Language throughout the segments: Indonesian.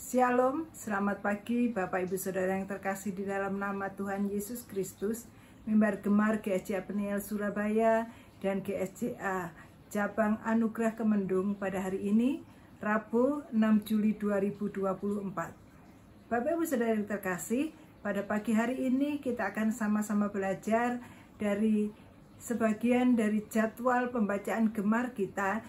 Shalom, selamat pagi Bapak Ibu Saudara yang terkasih di dalam nama Tuhan Yesus Kristus. Mimbar Gemar GSJA Peniel Surabaya dan GSJA Cabang Anugerah Kemendung pada hari ini, Rabu 6 Juli 2024. Bapak Ibu Saudara yang terkasih, pada pagi hari ini kita akan sama-sama belajar dari sebagian dari jadwal pembacaan Gemar kita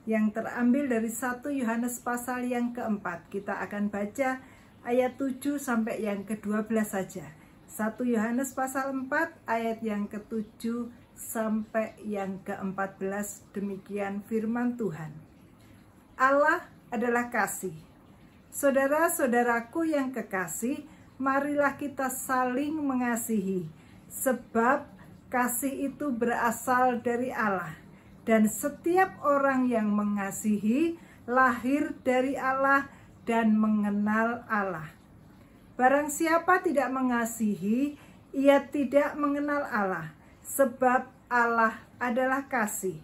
yang terambil dari 1 Yohanes pasal yang keempat. Kita akan baca ayat 7 sampai yang ke-12 saja. 1 Yohanes pasal 4 ayat yang ke-7 sampai yang ke-14. Demikian firman Tuhan. Allah adalah kasih. Saudara-saudaraku yang kekasih, marilah kita saling mengasihi, sebab kasih itu berasal dari Allah. Dan setiap orang yang mengasihi lahir dari Allah dan mengenal Allah. Barang siapa tidak mengasihi, ia tidak mengenal Allah, sebab Allah adalah kasih.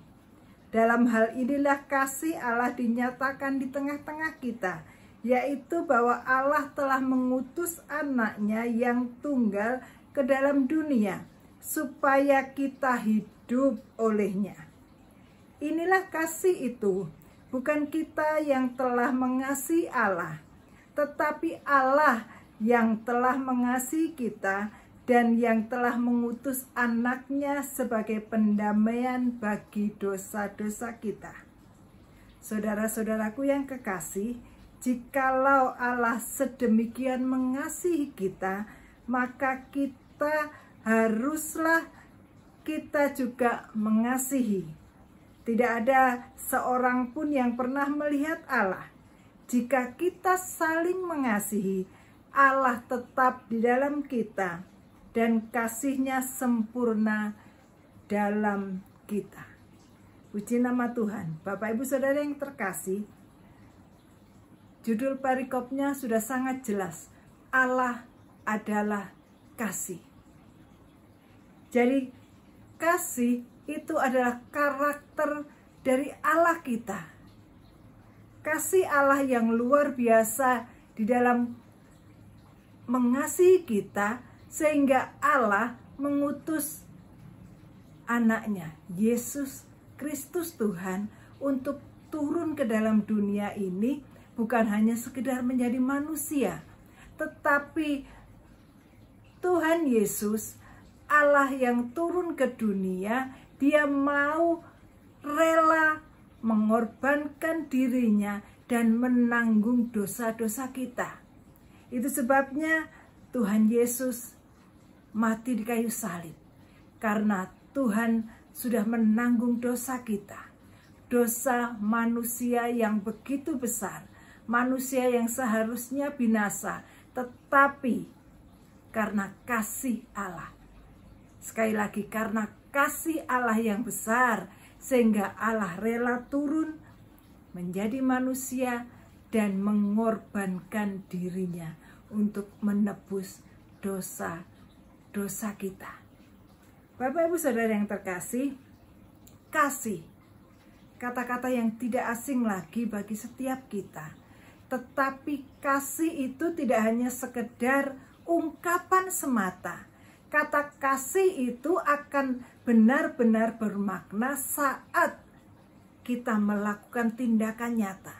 Dalam hal inilah kasih Allah dinyatakan di tengah-tengah kita, yaitu bahwa Allah telah mengutus anaknya yang tunggal ke dalam dunia, supaya kita hidup olehnya. Inilah kasih itu, bukan kita yang telah mengasihi Allah, tetapi Allah yang telah mengasihi kita dan yang telah mengutus anaknya sebagai pendamaian bagi dosa-dosa kita. Saudara-saudaraku yang kekasih, jikalau Allah sedemikian mengasihi kita, maka kita juga mengasihi. Tidak ada seorang pun yang pernah melihat Allah. Jika kita saling mengasihi, Allah tetap di dalam kita dan kasih-Nya sempurna dalam kita. Puji nama Tuhan. Bapak Ibu Saudara yang terkasih, judul perikopnya sudah sangat jelas. Allah adalah kasih. Jadi kasih itu adalah karakter dari Allah kita. Kasih Allah yang luar biasa di dalam mengasihi kita, sehingga Allah mengutus anaknya, Yesus Kristus Tuhan, untuk turun ke dalam dunia ini, bukan hanya sekedar menjadi manusia, tetapi Tuhan Yesus, Allah yang turun ke dunia, Dia mau rela mengorbankan dirinya dan menanggung dosa-dosa kita. Itu sebabnya Tuhan Yesus mati di kayu salib. Karena Tuhan sudah menanggung dosa kita. Dosa manusia yang begitu besar. Manusia yang seharusnya binasa. Tetapi karena kasih Allah. Sekali lagi, karena kasih Allah yang besar, sehingga Allah rela turun menjadi manusia dan mengorbankan dirinya untuk menebus dosa-dosa kita. Bapak Ibu Saudara yang terkasih, kasih, kata-kata yang tidak asing lagi bagi setiap kita. Tetapi kasih itu tidak hanya sekedar ungkapan semata. Kata kasih itu akan benar-benar bermakna saat kita melakukan tindakan nyata.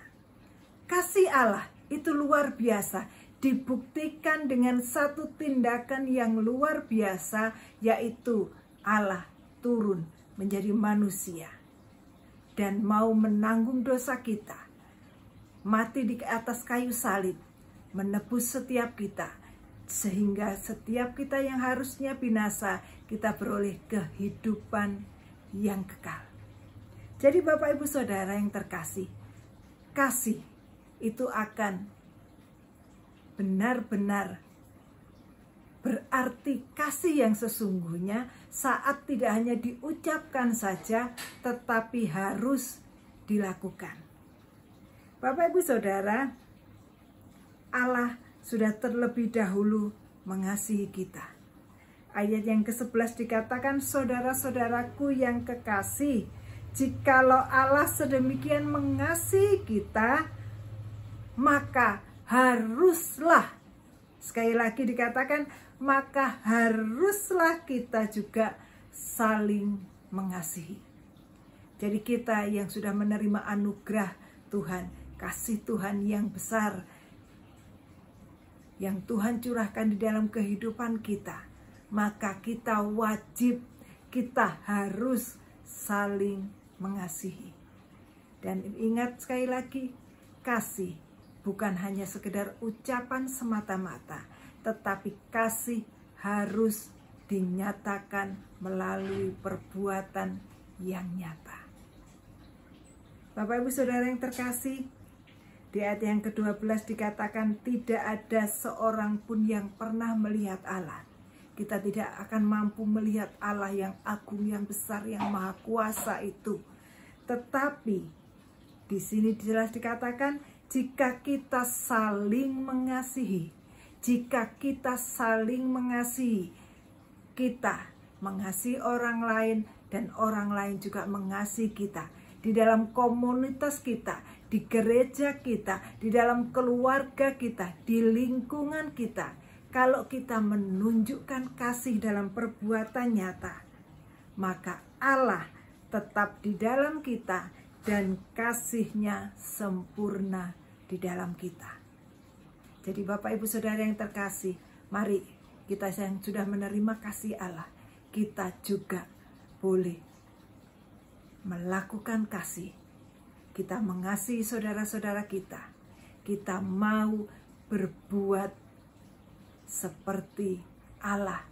Kasih Allah itu luar biasa, dibuktikan dengan satu tindakan yang luar biasa, yaitu Allah turun menjadi manusia dan mau menanggung dosa kita. Mati di atas kayu salib, menebus setiap kita. Sehingga setiap kita yang harusnya binasa, kita beroleh kehidupan yang kekal. Jadi Bapak Ibu Saudara yang terkasih, kasih itu akan benar-benar berarti kasih yang sesungguhnya saat tidak hanya diucapkan saja, tetapi harus dilakukan. Bapak Ibu Saudara, Allah sudah terlebih dahulu mengasihi kita. Ayat yang ke-11 dikatakan, saudara-saudaraku yang kekasih, jikalau Allah sedemikian mengasihi kita, maka haruslah, sekali lagi dikatakan, maka haruslah kita juga saling mengasihi. Jadi kita yang sudah menerima anugerah Tuhan, kasih Tuhan yang besar, yang Tuhan curahkan di dalam kehidupan kita, maka kita wajib, kita harus saling mengasihi. Dan ingat sekali lagi, kasih bukan hanya sekedar ucapan semata-mata, tetapi kasih harus dinyatakan melalui perbuatan yang nyata. Bapak Ibu Saudara yang terkasih, di ayat yang ke-12 dikatakan tidak ada seorang pun yang pernah melihat Allah. Kita tidak akan mampu melihat Allah yang agung, yang besar, yang maha kuasa itu. Tetapi di sini jelas dikatakan jika kita saling mengasihi, jika kita saling mengasihi, kita mengasihi orang lain dan orang lain juga mengasihi kita. Di dalam komunitas kita, di gereja kita, di dalam keluarga kita, di lingkungan kita, kalau kita menunjukkan kasih dalam perbuatan nyata, maka Allah tetap di dalam kita dan kasih-Nya sempurna di dalam kita. Jadi Bapak Ibu Saudara yang terkasih, mari kita yang sudah menerima kasih Allah, kita juga boleh melakukan kasih. Kita mengasihi saudara-saudara kita. Kita mau berbuat seperti Allah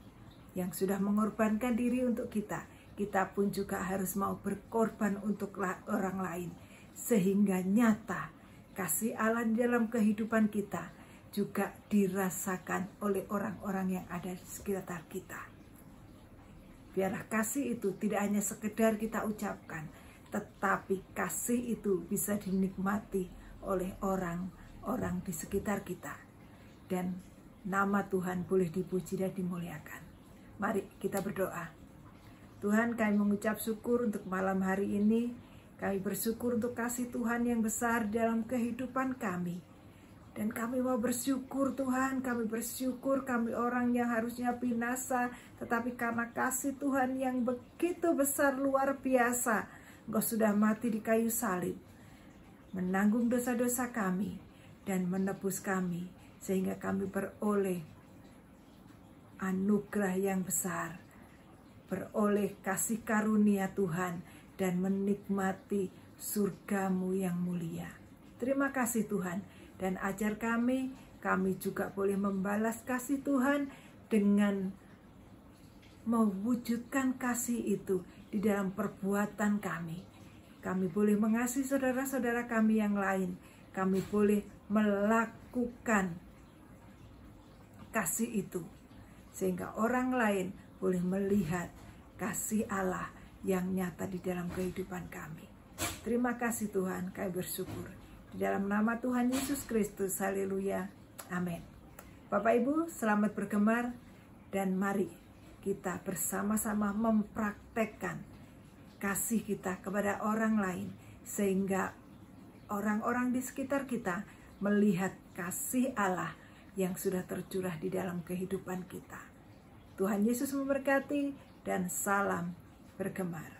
yang sudah mengorbankan diri untuk kita. Kita pun juga harus mau berkorban untuk orang lain, sehingga nyata kasih Allah di dalam kehidupan kita juga dirasakan oleh orang-orang yang ada di sekitar kita. Biarlah kasih itu tidak hanya sekedar kita ucapkan, tetapi kasih itu bisa dinikmati oleh orang-orang di sekitar kita. Dan nama Tuhan boleh dipuji dan dimuliakan. Mari kita berdoa. Tuhan, kami mengucap syukur untuk malam hari ini. Kami bersyukur untuk kasih Tuhan yang besar dalam kehidupan kami. Dan kami mau bersyukur Tuhan, kami bersyukur kami orang yang harusnya binasa, tetapi karena kasih Tuhan yang begitu besar luar biasa, Engkau sudah mati di kayu salib, menanggung dosa-dosa kami dan menebus kami, sehingga kami beroleh anugerah yang besar, beroleh kasih karunia Tuhan dan menikmati surga-Mu yang mulia. Terima kasih Tuhan. Dan ajar kami juga boleh membalas kasih Tuhan dengan mewujudkan kasih itu di dalam perbuatan kami. Kami boleh mengasihi saudara-saudara kami yang lain. Kami boleh melakukan kasih itu, sehingga orang lain boleh melihat kasih Allah yang nyata di dalam kehidupan kami. Terima kasih Tuhan, kami bersyukur. Di dalam nama Tuhan Yesus Kristus, haleluya, amin. Bapak Ibu, selamat bergemar dan mari kita bersama-sama mempraktekkan kasih kita kepada orang lain, sehingga orang-orang di sekitar kita melihat kasih Allah yang sudah tercurah di dalam kehidupan kita. Tuhan Yesus memberkati dan salam bergemar.